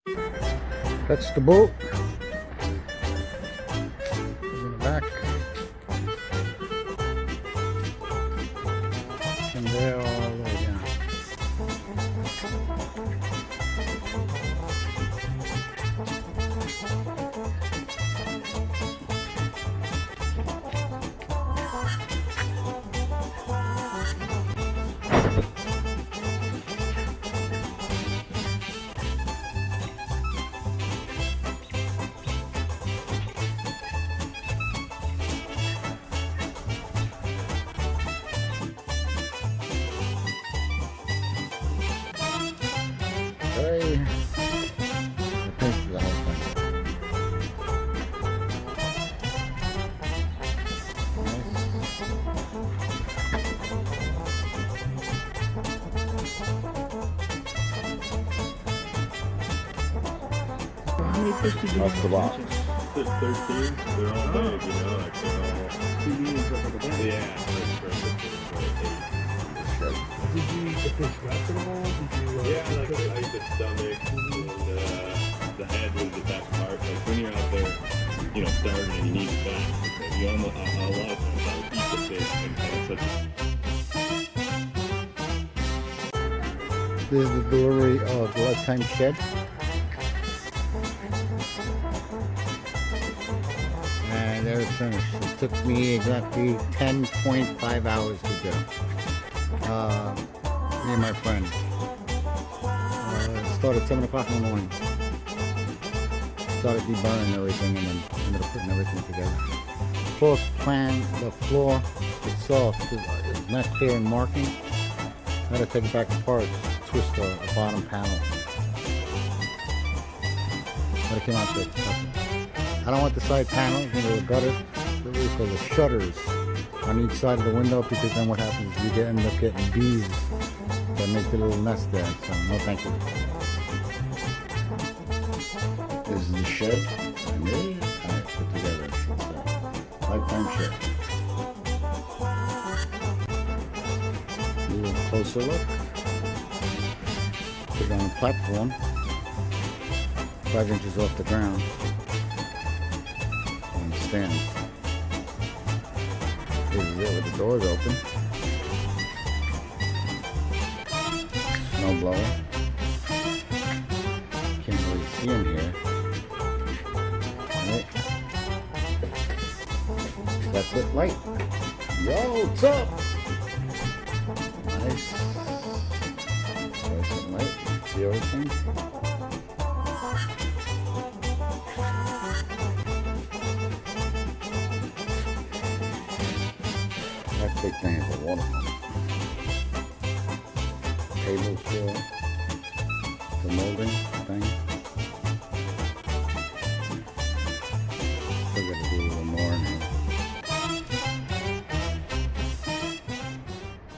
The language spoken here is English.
That's the boat. In the back. And there all the way down. Hey, I think the whole thing. How many fish did you That's the box. There's 13. They're all big, you know, like they're all. TV and stuff like that? Yeah, like for 15, Did you eat the fish breast at all? Did you? yeah, like the stomach and the head was the best part. Like when you're out there, you know, starting and you need it back. Like you almost, a lot of times I would eat the fish and kind of such a. This is the delivery of Lifetime Shed. And there it's finished. It took me exactly 10.5 hours to do. Me and my friend. Started 7 o'clock in the morning. Started deburring everything and then ended up putting everything together. The floor itself is not clear in marking. I had to take it back apart, twist the bottom panel. But it came out good. I don't want the side panels, you know, the gutter, the shutters on each side of the window, because then what happens is you end up getting bees that make a little nest there. So no thank you. This is the shed I made. I put together. It's a Lifetime Shed. A little closer look. Put it on a platform 5 inches off the ground. On the stand. This is it with the doors open. Snow blower. Can't really see in here. Alright. That's it, light. Yo, what's up? Nice. Nice and light. See everything? That big thing is a water pump. Tables for the molding thing.